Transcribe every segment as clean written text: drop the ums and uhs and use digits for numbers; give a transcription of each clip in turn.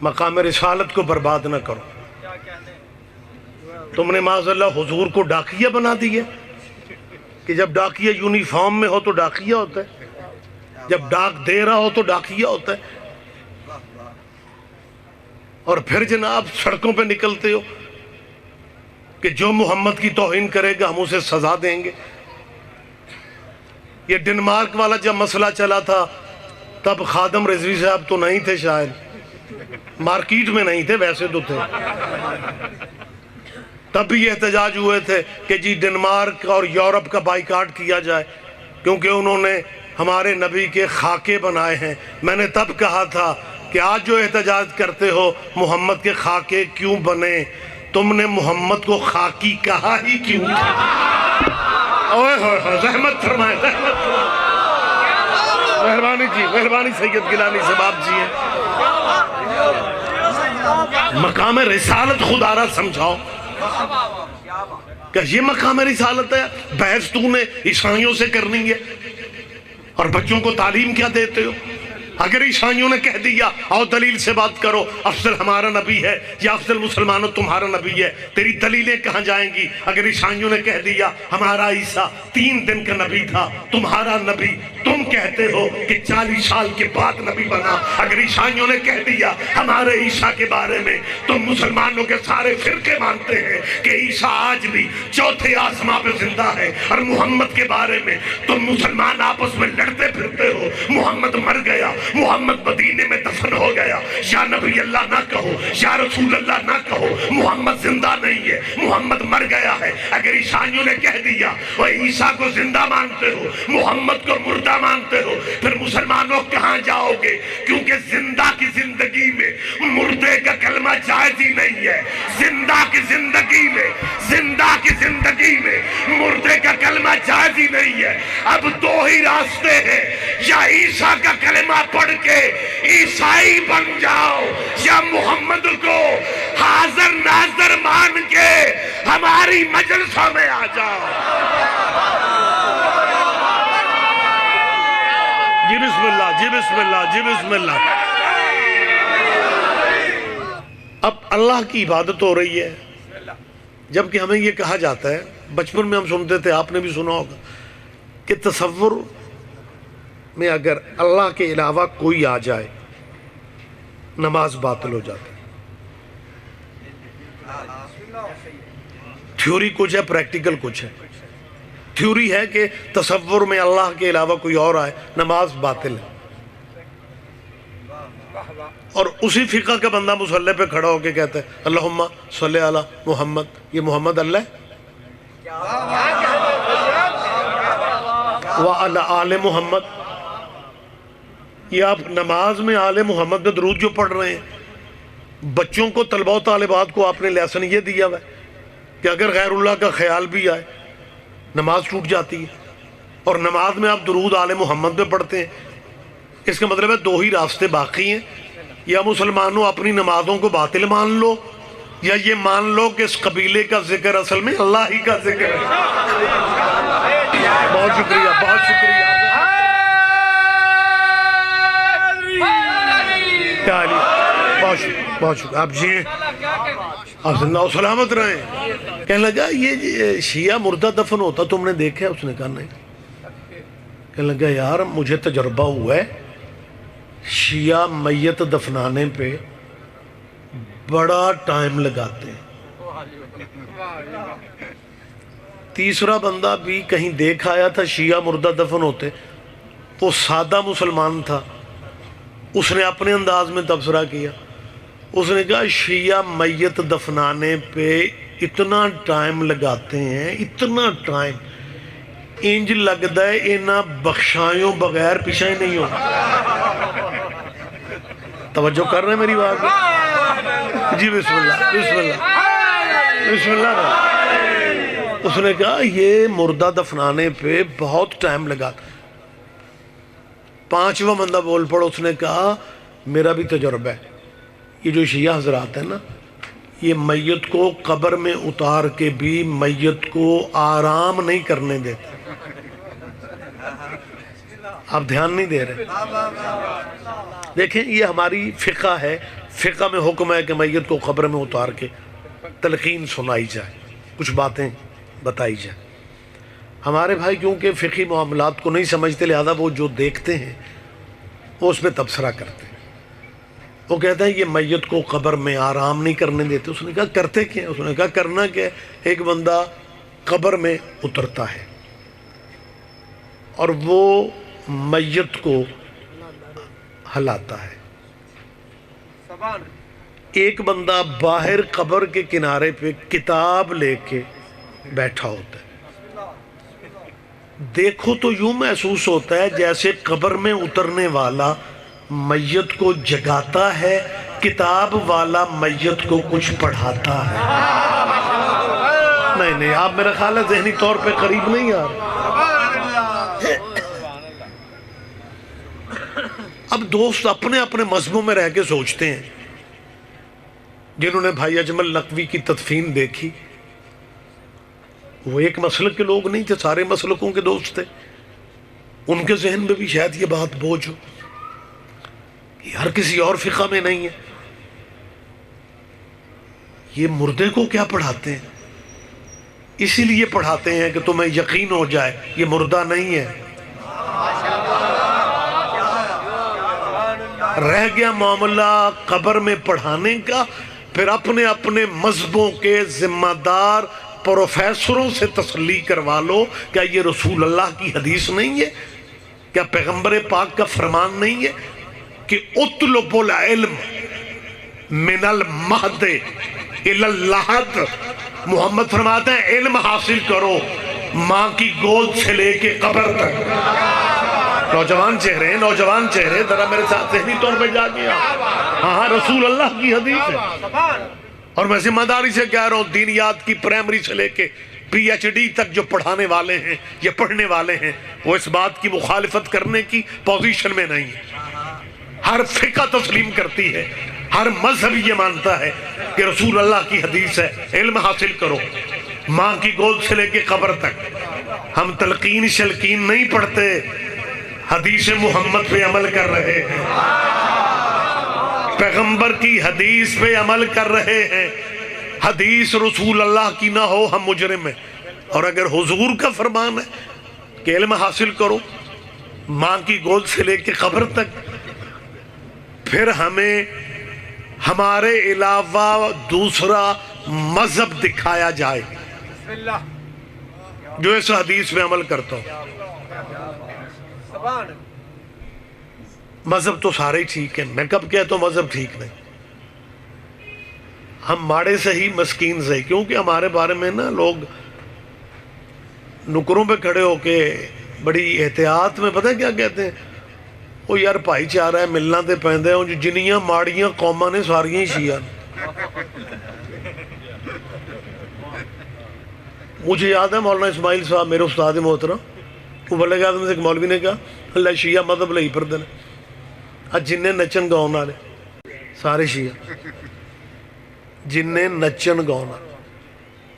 مقام رسالت کو برباد نہ کرو۔ تم نے معاذاللہ حضور کو ڈاکیہ بنا دیا کہ جب ڈاکیہ یونیفارم میں ہو تو ڈاکیہ ہوتا ہے، جب ڈاک دے رہا ہو تو ڈاکیہ ہوتا ہے، اور پھر جناب سڑکوں پہ نکلتے ہو کہ جو محمد کی توہین کرے گا ہم اسے سزا دیں گے۔ یہ ڈنمارک والا جب مسئلہ چلا تھا تب خادم رضوی صاحب تو نہیں تھے، شاید مارکیٹ میں نہیں تھے، ویسے تو تھے، تب بھی یہ احتجاج ہوئے تھے کہ جی ڈنمارک اور یورپ کا بائیکاٹ کیا جائے کیونکہ انہوں نے ہمارے نبی کے خاکے بنائے ہیں۔ میں نے تب کہا تھا کہ آج جو احتجاج کرتے ہو محمد کے خاکے کیوں بنے، تم نے محمد کو خاکی کہا ہی کیوں تھا؟ اوہ ہوئے زحمت فرمائے، زحمت فرمائے، مہربانی جی، مہربانی سید گیلانی صاحب جی ہیں۔ مقام رسالت خدا را سمجھاؤ کہ یہ مقام رسالت ہے؟ بحث تو نے عیسائیوں سے کرنی ہے اور بچوں کو تعلیم کیا دیتے ہو؟ اگر عیسائیوں نے کہہ دیا آؤ دلیل سے بات کرو، افضل ہمارا نبی ہے یا افضل مسلمانوں تمہارا نبی ہے، تیری دلیلیں کہاں جائیں گی؟ اگر عیسائیوں نے کہہ دیا ہمارا عیسیٰ 3 دن کا نبی تھا، تمہارا نبی تم کہتے ہو کہ 40 سال کے بعد نبی بنا، اگر عیسائیوں نے کہہ دیا ہمارے عیسیٰ کے بارے میں، تم مسلمانوں کے سارے فرقے مانتے ہیں کہ عیسیٰ آج بھی 4تھے آسماں پہ زندہ ہے، اور محمد کے بارے میں تم مسلمان آپس میں لڑتے پھرتے ہو، محمد مر گیا، محمد مدینے میں دفن ہو گیا، یا نبی اللہ نہ کہو، یا رسول اللہ نہ کہو، محمد زندہ نہیں ہے، محمد مر گیا ہے۔ اگر عیسائیوں نے کہہ دیا وہ عیسیٰ کو زندہ مانتے ہو، محمد کو مردہ مانتے ہو، پھر مسلمانوں کہاں جاؤ گے؟ کیونکہ زندہ کی زندگی میں مردے کا کلمہ جائز ہی نہیں ہے، زندہ کی زندگی میں، زندہ کی زندگی میں مردے کا کلمہ جائز ہی نہیں ہے۔ اب 2 ہی راستے ہیں، یا عیسیٰ کا کلمہ پڑھ کے عیسائی بن جاؤ، یا محمد کو حاضر ناظر مان کے ہماری مجلسوں میں آ جاؤ۔ جی بسم اللہ، جی بسم اللہ، جی بسم اللہ۔ اب اللہ کی عبادت ہو رہی ہے، جبکہ ہمیں یہ کہا جاتا ہے، بچپن میں ہم سنتے تھے، آپ نے بھی سنا ہوگا کہ تصور میں اگر اللہ کے علاوہ کوئی آ جائے نماز باطل ہو جاتی ہے۔ تھیوری کچھ ہے، پریکٹیکل کچھ ہے۔ تھیوری ہے کہ تصور میں اللہ کے علاوہ کوئی اور آئے نماز باطل ہے، اور اسی فقہ کا بندہ مصلی پہ کھڑا ہو کے کہتا ہے اللہم صلی علی محمد، یہ محمد اللہ ہے، وعلی آل محمد، یہ آپ نماز میں آل محمد میں درود جو پڑھ رہے ہیں، بچوں کو طلبہ و طالبات کو آپ نے لیسن یہ دیا ہے کہ اگر غیر اللہ کا خیال بھی آئے نماز ٹوٹ جاتی ہے، اور نماز میں آپ درود آل محمد میں پڑھتے ہیں۔ اس کا مطلب ہے 2 ہی راستے باقی ہیں، یا مسلمانوں اپنی نمازوں کو باطل مان لو، یا یہ مان لو کہ اس قبیلے کا ذکر اصل میں اللہ ہی کا ذکر ہے۔ بہت شکریہ، بہت شکریہ، بہت شکریہ آپ جی، آپ زندہ و سلامت رہیں۔ کہنے لگا یہ شیعہ مردہ دفن ہوتا تم نے دیکھا ہے؟ اس نے کہا نہیں۔ کہنے لگا یار مجھے تجربہ ہوا ہے، شیعہ میت دفنانے پہ بڑا ٹائم لگاتے ہیں۔ تیسرا بندہ بھی کہیں دیکھ آیا تھا شیعہ مردہ دفن ہوتے، وہ سادہ مسلمان تھا، اس نے اپنے انداز میں تبصرہ کیا، اس نے کہا شیعہ میت دفنانے پہ اتنا ٹائم لگاتے ہیں، اتنا ٹائم، انج لگتا ہے اینا بخشایوں بغیر پیچھے ہی نہیں ہوتا۔ توجہ کر رہے ہیں میری بات؟ جی بسم اللہ، بسم اللہ، بسم اللہ۔ اس نے کہا یہ مردہ دفنانے پہ بہت ٹائم لگا۔ 5واں بندہ بول پڑا، اس نے کہا میرا بھی تجربہ ہے، یہ جو شیعہ حضرات ہیں نا، یہ میت کو قبر میں اتار کے بھی میت کو آرام نہیں کرنے دیتے۔ آپ دھیان نہیں دے رہے، دیکھیں یہ ہماری فقہ ہے، فقہ میں حکم ہے کہ میت کو قبر میں اتار کے تلقین سنائی جائے، کچھ باتیں بتائی جائیں۔ ہمارے بھائی کیونکہ فقہی معاملات کو نہیں سمجھتے، لہذا وہ جو دیکھتے ہیں وہ اس پہ تبصرہ کرتے ہیں۔ وہ کہتے ہیں یہ میت کو قبر میں آرام نہیں کرنے دیتے۔ اس نے کہا کرتے کیا؟ اس نے کہا کرنا کیا؟ ایک بندہ قبر میں اترتا ہے اور وہ میت کو ہلاتا ہے، ایک بندہ باہر قبر کے کنارے پہ کتاب لے کے بیٹھا ہوتا ہے۔ دیکھو تو یوں محسوس ہوتا ہے جیسے قبر میں اترنے والا میت کو جگاتا ہے، کتاب والا میت کو کچھ پڑھاتا ہے۔ نہیں آپ میرا خیال ہے ذہنی طور پہ قریب نہیں آ رہے۔ اب دوست اپنے اپنے مذہبوں میں رہ کے سوچتے ہیں۔ جنہوں نے بھائی اجمل نقوی کی تدفین دیکھی وہ ایک مسلک کے لوگ نہیں تھے، سارے مسلکوں کے دوست تھے۔ ان کے ذہن میں بھی شاید یہ بات بوجھ ہو، یہ ہر کسی اور فقہ میں نہیں ہے۔ یہ مردے کو کیا پڑھاتے ہیں؟ اسی لیے پڑھاتے ہیں کہ تمہیں یقین ہو جائے یہ مردہ نہیں ہے۔ رہ گیا معاملہ قبر میں پڑھانے کا، پھر اپنے اپنے مذہبوں کے ذمہ دار پروفیسروں سے تسلی کروا لو، کیا یہ رسول اللہ کی حدیث نہیں ہے؟ کیا پیغمبر پاک کا فرمان نہیں ہے کہ اطلب العلم من المہد الی اللحد؟ محمد فرماتے ہیں علم حاصل کرو ماں کی گود سے لے کے قبر تک۔ نوجوان چہرے ذرا میرے ساتھ ذہنی طور پہ جا گیا۔ ہاں رسول اللہ کی حدیث ہے، اور میں ذمہ داری سے کہہ رہا ہوں دینیات کی پرائمری سے لے کے پی ایچ ڈی تک جو پڑھانے والے ہیں یا پڑھنے والے ہیں وہ اس بات کی مخالفت کرنے کی پوزیشن میں نہیں ہے۔ ہر فقہ تسلیم کرتی ہے، ہر مذہب یہ مانتا ہے کہ رسول اللہ کی حدیث ہے علم حاصل کرو ماں کی گود سے لے کے قبر تک۔ ہم تلقین شلقین نہیں پڑھتے، حدیث محمد پہ عمل کر رہے ہیں، پیغمبر کی حدیث پہ عمل کر رہے ہیں۔ حدیث رسول اللہ کی نہ ہو ہم مجرم ہیں، اور اگر حضور کا فرمان ہے کہ علم حاصل کرو ماں کی گود سے لے کے قبر تک، پھر ہمیں ہمارے علاوہ دوسرا مذہب دکھایا جائے جو اس حدیث پہ عمل کرتا ہو۔ مذہب تو سارے ٹھیک ہیں، میں کب کہتا ہوں مذہب ٹھیک نہیں؟ ہم ماڑے صحیح مسکین صحیح، کیونکہ ہمارے بارے میں نا لوگ نکروں پہ کھڑے ہو کے بڑی احتیاط میں پتہ کیا کہتے ہیں؟ وہ یار بھائی چارہ ہے ملنا دے پیندے ہوں جو جنیاں ماڑیاں قوماں نے ساریاں ہی شیعہ۔ مجھے یاد ہے مولانا اسماعیل صاحب میرے استاد محترم، وہ بلے گا سے ایک مولوی نے کہا اللہ شیعہ مذہب لئی پھر دن جنہیں نچن گاؤں والے سارے شیعہ، جنہیں نچن گاؤں والے۔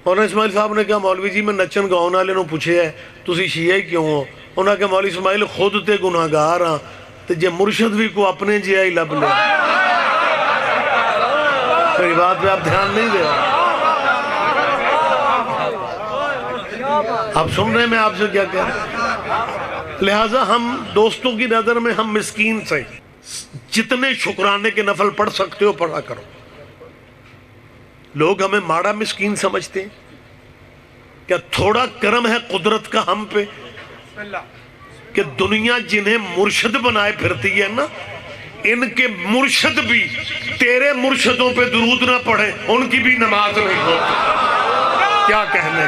مولانا اسماعیل صاحب نے کہا مولوی جی میں نچن گاؤں والے نو پوچھے ہے تسی شیعہ ہی کیوں ہو؟ انہوں نے کہا مولوی اسماعیل خود تے گناہگار ہاں تے جے مرشد بھی کو اپنے جہا ہی لب لے۔ میری بات پہ آپ دھیان نہیں دے رہے، آپ سن رہے ہیں میں آپ سے کیا کہہ رہا ہوں؟ لہٰذا ہم دوستوں کی نظر میں ہم مسکین سے، جتنے شکرانے کے نفل پڑھ سکتے ہو پڑھا کرو۔ لوگ ہمیں ماڑا مسکین سمجھتے ہیں، کیا تھوڑا کرم ہے قدرت کا ہم پہ کہ دنیا جنہیں مرشد بنائے پھرتی ہے نا، ان کے مرشد بھی تیرے مرشدوں پہ درود نہ پڑھیں ان کی بھی نماز نہیں ہوتی۔ کیا کہنے